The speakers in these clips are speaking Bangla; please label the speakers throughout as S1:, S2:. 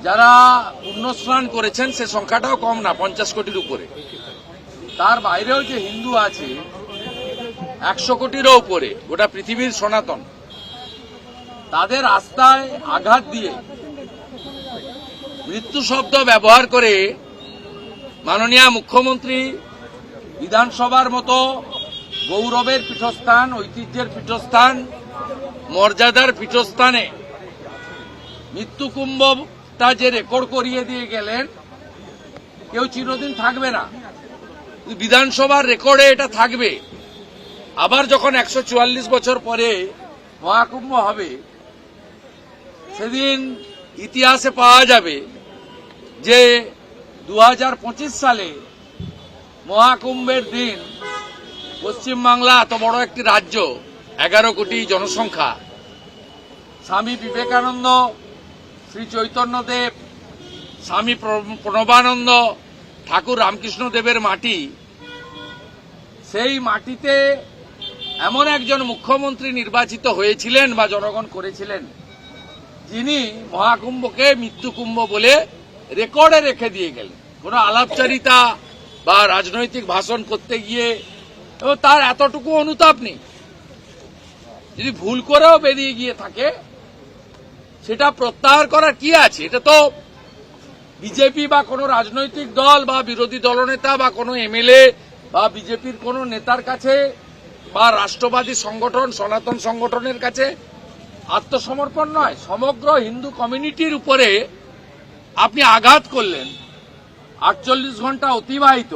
S1: যারা পুণ্যস্নান করেছেন সে সংখ্যাটাও কম না, 50 কোটির উপরে। তার বাইরেও যে হিন্দু আছে 100 কোটিরও উপরে, গোটা পৃথিবীর সনাতন, তাদের আস্থায় আঘাত দিয়ে মৃত্যু শব্দ ব্যবহার করে মাননীয় মুখ্যমন্ত্রী বিধানসভার মতো গৌরবের পীঠস্থান, ঐতিহ্যের পীঠস্থান, মর্যাদার পীঠস্থানে মৃত্যু কুম্ভটা যে রেকর্ড করিয়ে দিয়ে গেলেন, কেউ চিরদিন থাকবে না, বিধানসভার রেকর্ডে এটা থাকবে। আবার যখন 144 বছর পরে মহাকুম্ভ হবে, সেদিন ইতিহাসে পাওয়া যাবে যে 2025 সালে মহাকুম্ভের দিন পশ্চিমবাংলা, এত বড় একটি রাজ্য, 11 কোটি জনসংখ্যা, স্বামী বিবেকানন্দ, শ্রী চৈতন্যদেব, স্বামী প্রণবানন্দ, ঠাকুর রামকৃষ্ণ দেবের মাটি, সেই মাটিতে এমন একজন মুখ্যমন্ত্রী নির্বাচিত হয়েছিলেন বা জনগণ করেছিলেন, যিনি মহাকুম্ভকে মৃত্যুকুম্ভ বলে রেকর্ডে রেখে দিয়ে গেলেন। কোন আলাপচারিতা বা রাজনৈতিক ভাষণ করতে গিয়ে এবং তার এতটুকু অনুতাপ নেই। যদি ভুল করেও বেরিয়ে গিয়ে থাকে, সেটা প্রত্যাহার করার কি আছে? এটা তো বিজেপি বা কোনো রাজনৈতিক দল বা বিরোধী দলনেতা বা কোনো এমএলএ বা বিজেপির কোনো নেতার কাছে বা রাষ্ট্রবাদী সংগঠন, সনাতন সংগঠনের কাছে আত্মসমর্পণ নয়। সমগ্র হিন্দু কমিউনিটির উপরে আপনি আঘাত করলেন। 48 ঘন্টা অতিবাহিত,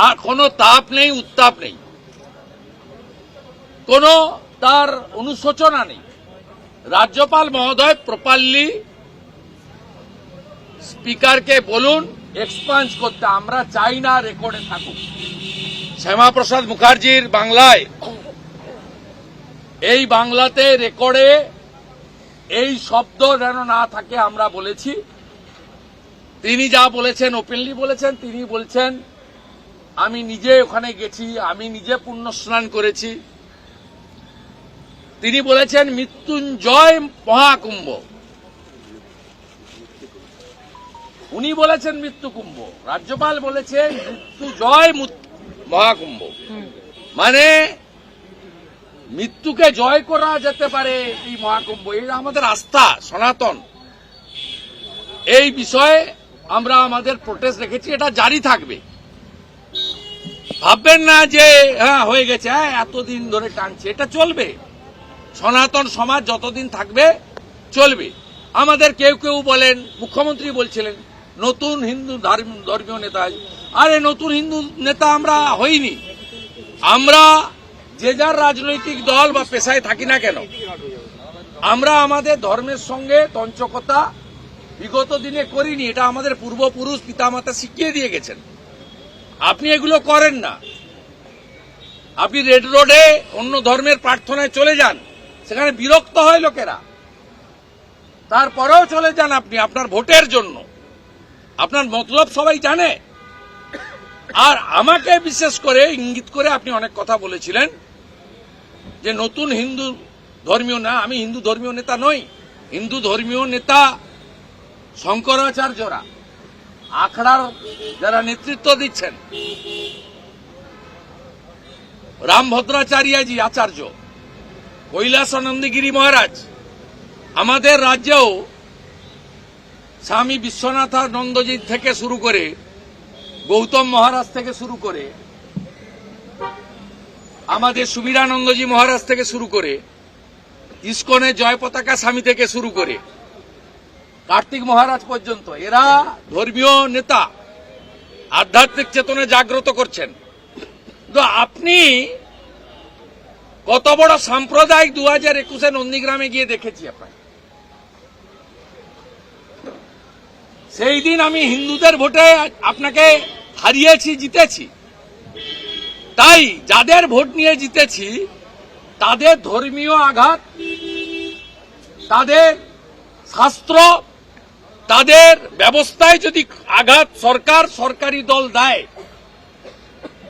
S1: আর কোনো তাপ নেই, উত্তাপ নেই, কোনো তার অনুশোচনা নেই। রাজ্যপাল মহোদয় প্রপারলি স্পিকারকে বলুন এক্সপাঞ্জ করতে, আমরা চাই না রেকর্ডে থাকুক। শ্যামাপ্রসাদ মুখার্জির বাংলায়, এই বাংলাতে রেকর্ডে এই শব্দ যেন না থাকে আমরা বলেছি। তিনি যা বলেছেন ওপেনলি বলেছেন। তিনি বলছেন আমি নিজে ওখানে গেছি, আমি নিজে পুণ্য স্নান করেছি। তিনি বলেছেন মৃত্যুঞ্জয় মহাকুম্ভ, উনি বলেছেন মৃত্যুকুম্ভ, রাজ্যপাল বলেছেন মৃত্যুজয় মহাকুম্ভ। মানে মৃত্যুকে জয় করা যেতে পারে এই মহাকুম্ভ, এটা আমাদের আস্থা সনাতন। এই বিষয়ে আমরা আমাদের প্রোটেস্ট রেখেছি, এটা জারি থাকবে। ভাববেন না যে হ্যাঁ হয়ে গেছে, হ্যাঁ এতদিন ধরে টানছে, এটা চলবে। সনাতন সমাজ যতদিন থাকবে চলবে। আমাদের কেউ কেউ বলেন, মুখ্যমন্ত্রী বলছিলেন নতুন হিন্দু ধর্মীয় নেতা। আরে নতুন হিন্দু নেতা আমরা হইনি। আমরা যে যার রাজনৈতিক দল বা পেশায় থাকি না কেন, আমরা আমাদের ধর্মের সঙ্গে তঞ্চকতা বিগত দিনে করিনি। এটা আমাদের পূর্বপুরুষ পিতামাতা শিখিয়ে দিয়ে গেছেন। আপনি এগুলো করেন না। আপনি রেড রোডে অন্য ধর্মের প্রার্থনায় চলে যান, সেখানে বিরক্ত হয় লোকেরা, তারপরেও চলে যান আপনি আপনার ভোটের জন্য। আপনার মতলব সবাই জানে। আর আমাকে বিশেষ করে ইঙ্গিত করে আপনি অনেক কথা বলেছিলেন যে নতুন হিন্দু ধর্মীয় না। আমি হিন্দু ধর্মীয় নেতা নই। হিন্দু ধর্মীয় নেতা শঙ্করাচার্যরা, আখড়ার যারা নেতৃত্ব দিচ্ছেন, রামভদ্রাচার্যজি আচার্য, কৈলাসানন্দগিরি মহারাজ, আমাদের রাজ্যেও স্বামী বিশ্বনাথানন্দজি থেকে শুরু করে, গৌতম মহারাজ থেকে শুরু করে, আমাদের সুবীরানন্দজি মহারাজ থেকে শুরু করে, ইস্কনে জয় পতাকা স্বামী থেকে শুরু করে কার্তিক মহারাজ পর্যন্ত, এরা ধর্মীয় নেতা, আধ্যাত্মিক চেতনা জাগ্রত করছেন। তো আপনি কত বড় সাম্প্রদায়িক 2021 নন্দীগ্রামে গিয়ে দেখেছি আপনাকে। সেই দিন আমি হিন্দুদের ভোটে আপনাকে হারিয়েছি, জিতেছি। তাই যাদের ভোট নিয়ে জিতেছি তাদের ধর্মীয় আঘাত, তাদের শাস্ত্র, তাদের ব্যবস্থায় যদি আঘাত সরকারি দল দেয়,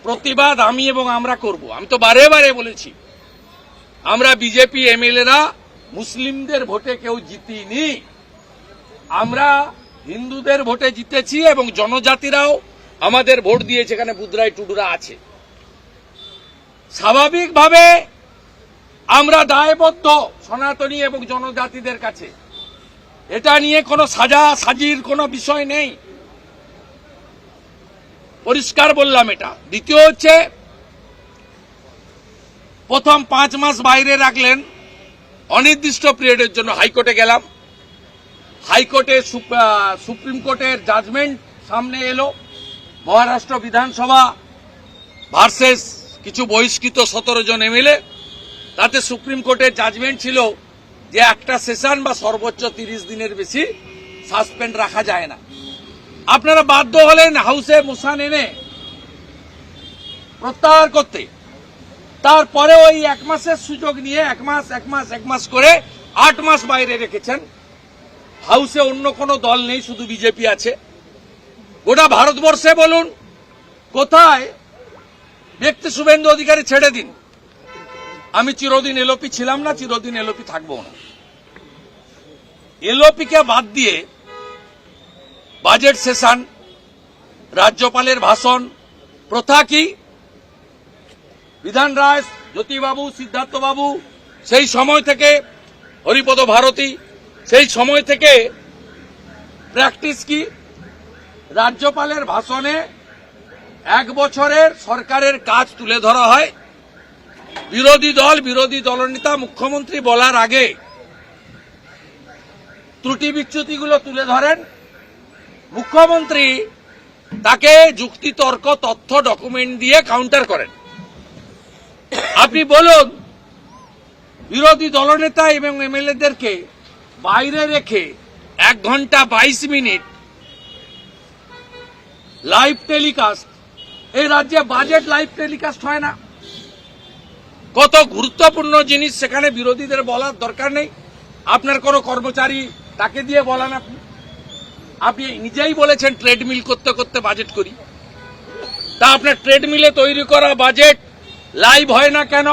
S1: প্রতিবাদ আমি এবং আমরা করব। আমি তো বারে বারে বলেছি, আমরা বিজেপি এমএলএরা মুসলিমদের ভোটে কেউ জিতিনি, আমরা হিন্দুদের ভোটে জিতেছি এবং জনজাতিরাও আমাদের ভোট দিয়েছে, এখানে বুদ্রাই টুডুরা আছে। স্বাভাবিকভাবে আমরা দায়বদ্ধ সনাতনী এবং জনজাতিদের কাছে, এটা নিয়ে কোনো সাজির কোনো বিষয় নেই, পরিষ্কার বললাম এটা। দ্বিতীয় হচ্ছে, প্রথম 5 মাস বাইরে রাখলেন অনির্দিষ্ট পিরিয়ডের জন্য। হাইকোর্টে গেলাম, হাইকোর্টে সুপ্রিম কোর্টের জাজমেন্ট সামনে এলো, মহারাষ্ট্র বিধানসভা ভার্সেস কিছু বহিষ্কৃত 17 জন এমএলএ। তাতে সুপ্রিম কোর্টের জাজমেন্ট ছিল যে একটা সেশন বা সর্বোচ্চ 30 দিনের বেশি সাসপেন্ড রাখা যায় না। আপনারা বাধ্য হলেন হাউসে মোশন এনে প্রত্যাহার করতে। তারপরে ওই 1 মাসের সুযোগ নিয়ে 1 মাস করে 8 মাস বাইরে রেখেছেন। হাউসে অন্য কোনো দল নেই, শুধু বিজেপি আছে। গোটা ভারতবর্ষে বলুন কোথায় ব্যক্তি শুভেন্দু অধিকারী ছেড়ে দিন, আমি চিরদিন এলওপি ছিলাম না, চিরদিন এলওপি থাকবো না। এলওপিকে বাদ দিয়ে বাজেট সেশন, রাজ্যপালের ভাষণ, প্রথা কি? বিধান রায়, জ্যোতিবাবু, সিদ্ধার্থবাবু, সেই সময় থেকে হরিপদ ভারতী, সেই সময় থেকে প্র্যাকটিস কি? রাজ্যপালের ভাষণে 1 বছরের সরকারের কাজ তুলে ধরা হয়। বিরোধী দলনেতা মুখ্যমন্ত্রী বলার আগে ত্রুটি বিচ্যুতিগুলো তুলে ধরেন, মুখ্যমন্ত্রী তাকে যুক্তিতর্ক, তথ্য, ডকুমেন্ট দিয়ে কাউন্টার করেন। আপনি বলুন, বিরোধী দলনেতা এবং এমএলএদেরকে বাইরে রেখে 1 ঘন্টা 22 মিনিট লাইভ টেলিকাস্ট, এই রাজ্যে বাজেট লাইভ টেলিকাস্ট হয় না। কত গুরুত্বপূর্ণ জিনিস সেখানে বিরোধীদের বলার দরকার নেই। আপনার কোনো কর্মচারী তাকে দিয়ে বলান। আপনি নিজেই বলেছেন ট্রেডমিল করতে করতে বাজেট করি। তা আপনার ট্রেডমিলে তৈরি করা বাজেট লাইভ হয় না কেন?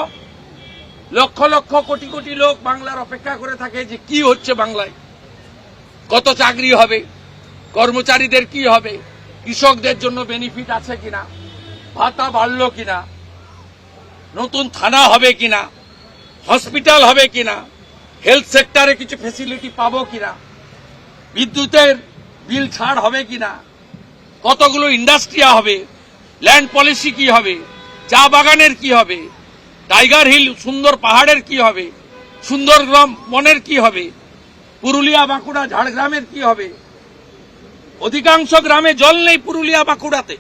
S1: লক্ষ লক্ষ কোটি কোটি লোক বাংলার অপেক্ষা করে থাকে যে কি হচ্ছে বাংলায়, কত চাকরি হবে, কর্মচারীদের কি হবে, কৃষকদের জন্য বেনিফিট আছে কিনা, ভাতা বাড়লো কিনা, নতুন থানা হবে কিনা, হসপিটাল হবে কিনা, হেলথ সেক্টরে কিছু ফেসিলিটি পাবো কিনা, বিদ্যুতের বিল ছাড় হবে কিনা, কতগুলো ইন্ডাস্ট্রি হবে, ল্যান্ড পলিসি কি হবে, চা বাগানের কি হবে, টাইগার হিল সুন্দর পাহাড়ের কি হবে, সুন্দরগ্রাম বনের কি হবে, পুরুলিয়া বাঁকুড়া ঝাড়গ্রামের কি হবে। অধিকাংশ গ্রামে জল নেই পুরুলিয়া বাঁকুড়াতে।